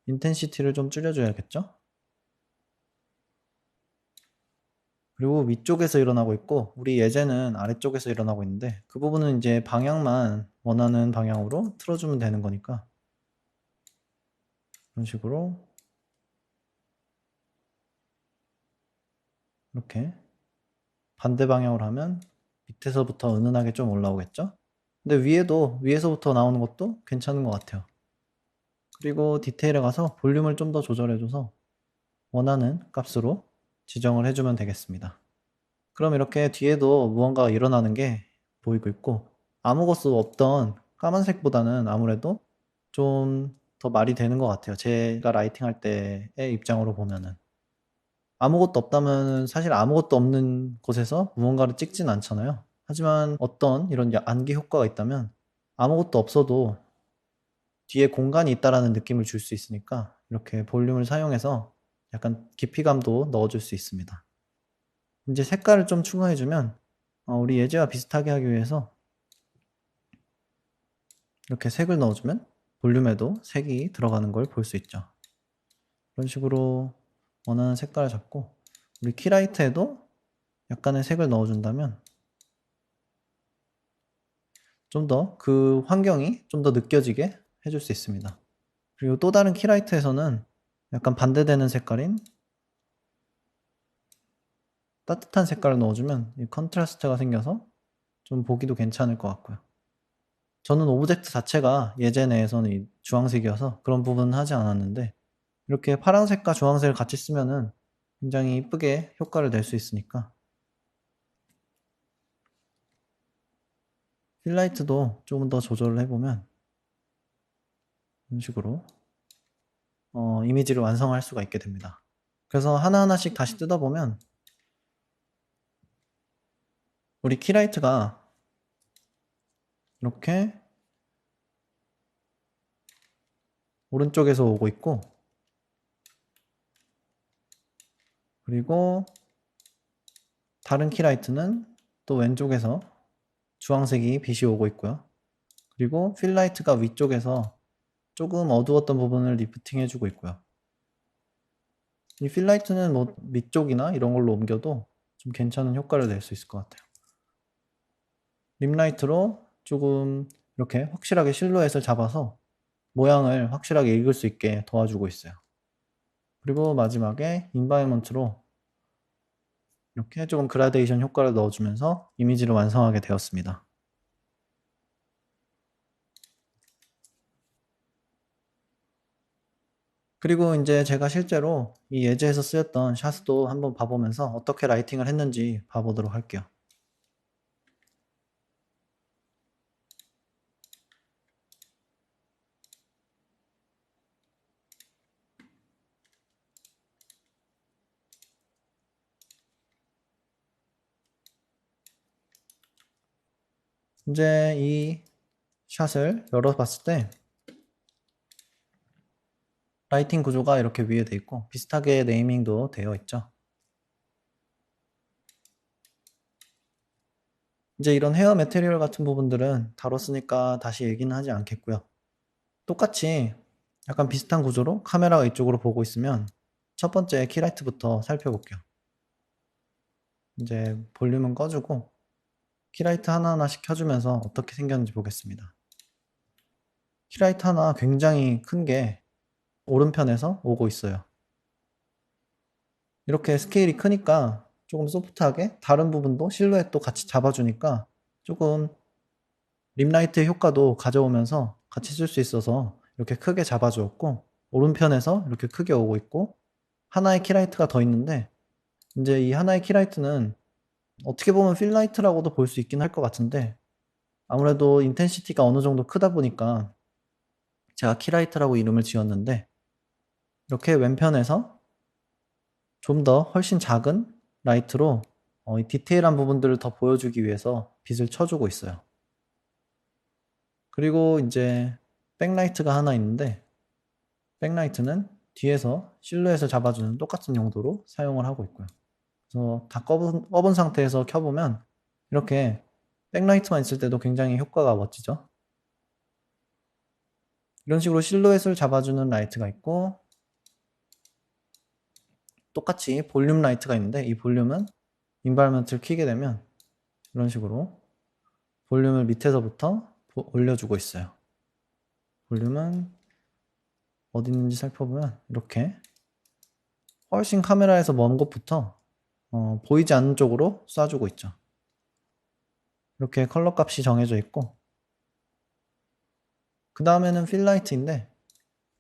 인텐시티를 좀 줄여줘야겠죠? 그리고 위쪽에서 일어나고 있고 우리 예제는 아래쪽에서 일어나고 있는데 그 부분은 이제 방향만 원하는 방향으로 틀어주면 되는 거니까 이런 식으로 이렇게 반대 방향으로 하면 밑에서부터 은은하게 좀 올라오겠죠? 근데 위에서부터 나오는 것도 괜찮은 것 같아요. 그리고 디테일에 가서 볼륨을 좀 더 조절해줘서 원하는 값으로 지정을 해주면 되겠습니다. 그럼 이렇게 뒤에도 무언가가 일어나는 게 보이고 있고 아무것도 없던 까만색보다는 아무래도 좀 더 말이 되는 것 같아요. 제가 라이팅할 때의 입장으로 보면은 아무것도 없다면 사실 아무것도 없는 곳에서 무언가를 찍진 않잖아요. 하지만 어떤 이런 안개 효과가 있다면 아무것도 없어도 뒤에 공간이 있다라는 느낌을 줄 수 있으니까 이렇게 볼륨을 사용해서 약간 깊이감도 넣어줄 수 있습니다. 이제 색깔을 좀 추가해주면 우리 예제와 비슷하게 하기 위해서 이렇게 색을 넣어주면 볼륨에도 색이 들어가는 걸 볼 수 있죠. 이런 식으로 원하는 색깔을 잡고 우리 키라이트에도 약간의 색을 넣어준다면 좀 더 그 환경이 좀 더 느껴지게 해줄 수 있습니다. 그리고 또 다른 키라이트에서는 약간 반대되는 색깔인 따뜻한 색깔을 넣어주면 이 컨트라스트가 생겨서 좀 보기도 괜찮을 것 같고요. 저는 오브젝트 자체가 예제 내에서는 이 주황색이어서 그런 부분은 하지 않았는데 이렇게 파란색과 주황색을 같이 쓰면은 굉장히 이쁘게 효과를 낼 수 있으니까 필라이트도 조금 더 조절을 해보면 이런 식으로 이미지를 완성할 수가 있게 됩니다. 그래서 하나하나씩 다시 뜯어보면 우리 키라이트가 이렇게 오른쪽에서 오고 있고 그리고 다른 키라이트는 또 왼쪽에서 주황색이 빛이 오고 있고요. 그리고 필라이트가 위쪽에서 조금 어두웠던 부분을 리프팅 해주고 있고요. 이 필라이트는 뭐 밑쪽이나 이런 걸로 옮겨도 좀 괜찮은 효과를 낼 수 있을 것 같아요. 림라이트로 조금 이렇게 확실하게 실루엣을 잡아서 모양을 확실하게 읽을 수 있게 도와주고 있어요. 그리고 마지막에 인바이먼트로 이렇게 조금 그라데이션 효과를 넣어주면서 이미지를 완성하게 되었습니다. 그리고 이제 제가 실제로 이 예제에서 쓰였던 샷도 한번 봐보면서 어떻게 라이팅을 했는지 봐보도록 할게요. 이제 이 샷을 열어봤을 때 라이팅 구조가 이렇게 위에 돼 있고 비슷하게 네이밍도 되어 있죠. 이제 이런 헤어 매테리얼 같은 부분들은 다뤘으니까 다시 얘기는 하지 않겠고요. 똑같이 약간 비슷한 구조로 카메라가 이쪽으로 보고 있으면 첫 번째 키라이트부터 살펴볼게요. 이제 볼륨은 꺼주고 키라이트 하나하나씩 켜주면서 어떻게 생겼는지 보겠습니다. 키라이트 하나 굉장히 큰 게 오른편에서 오고 있어요. 이렇게 스케일이 크니까 조금 소프트하게 다른 부분도 실루엣도 같이 잡아주니까 조금 림라이트의 효과도 가져오면서 같이 쓸 수 있어서 이렇게 크게 잡아주었고 오른편에서 이렇게 크게 오고 있고 하나의 키라이트가 더 있는데 이제 이 하나의 키라이트는 어떻게 보면 필라이트라고도 볼 수 있긴 할 것 같은데 아무래도 인텐시티가 어느 정도 크다 보니까 제가 키라이트라고 이름을 지었는데 이렇게 왼편에서 좀 더 훨씬 작은 라이트로 이 디테일한 부분들을 더 보여주기 위해서 빛을 쳐주고 있어요. 그리고 이제 백라이트가 하나 있는데 백라이트는 뒤에서 실루엣을 잡아주는 똑같은 용도로 사용을 하고 있고요. 그래서 다 꺼본 상태에서 켜보면 이렇게 백라이트만 있을 때도 굉장히 효과가 멋지죠. 이런 식으로 실루엣을 잡아주는 라이트가 있고 똑같이 볼륨 라이트가 있는데 이 볼륨은 인바이먼트를 켜게 되면 이런 식으로 볼륨을 밑에서부터 올려주고 있어요. 볼륨은 어디 있는지 살펴보면 이렇게 훨씬 카메라에서 먼 곳부터 보이지 않는 쪽으로 쏴주고 있죠. 이렇게 컬러 값이 정해져 있고 그 다음에는 필라이트인데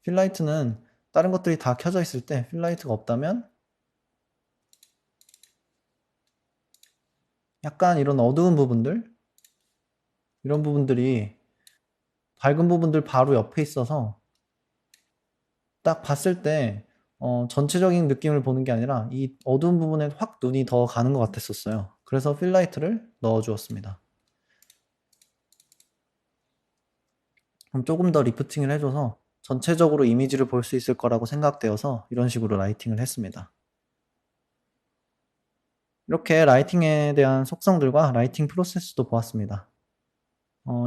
필라이트는 다른 것들이 다 켜져 있을 때 필라이트가 없다면 약간 이런 어두운 부분들 이런 부분들이 밝은 부분들 바로 옆에 있어서 딱 봤을 때 전체적인 느낌을 보는 게 아니라 이 어두운 부분에 확 눈이 더 가는 것 같았었어요. 그래서 필라이트를 넣어 주었습니다. 그럼 조금 더 리프팅을 해줘서 전체적으로 이미지를 볼 수 있을 거라고 생각되어서 이런 식으로 라이팅을 했습니다. 이렇게 라이팅에 대한 속성들과 라이팅 프로세스도 보았습니다.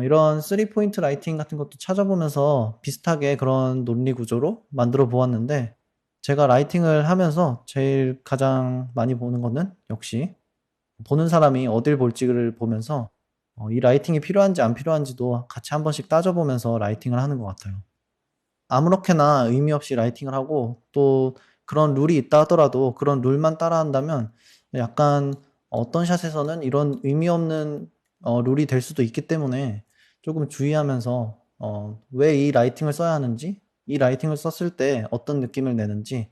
이런 3포인트 라이팅 같은 것도 찾아보면서 비슷하게 그런 논리 구조로 만들어 보았는데 제가 라이팅을 하면서 제일 가장 많이 보는 거는 역시 보는 사람이 어딜 볼지를 보면서 이 라이팅이 필요한지 안 필요한지도 같이 한 번씩 따져보면서 라이팅을 하는 것 같아요. 아무렇게나 의미 없이 라이팅을 하고 또 그런 룰이 있다 하더라도 그런 룰만 따라한다면 약간 어떤 샷에서는 이런 의미 없는 룰이 될 수도 있기 때문에 조금 주의하면서 왜 이 라이팅을 써야 하는지 이 라이팅을 썼을 때 어떤 느낌을 내는지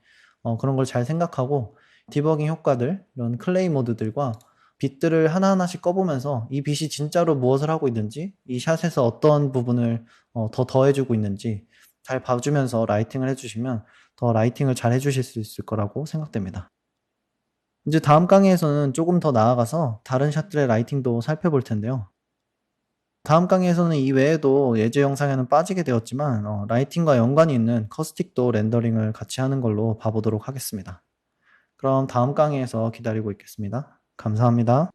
그런 걸 잘 생각하고 디버깅 효과들 이런 클레이 모드들과 빛들을 하나하나씩 꺼보면서 이 빛이 진짜로 무엇을 하고 있는지 이 샷에서 어떤 부분을 더 더해주고 있는지 잘 봐주면서 라이팅을 해주시면 더 라이팅을 잘 해주실 수 있을 거라고 생각됩니다. 이제 다음 강의에서는 조금 더 나아가서 다른 샷들의 라이팅도 살펴볼 텐데요. 다음 강의에서는 이 외에도 예제 영상에는 빠지게 되었지만 라이팅과 연관이 있는 커스틱도 렌더링을 같이 하는 걸로 봐보도록 하겠습니다. 그럼 다음 강의에서 기다리고 있겠습니다. 감사합니다.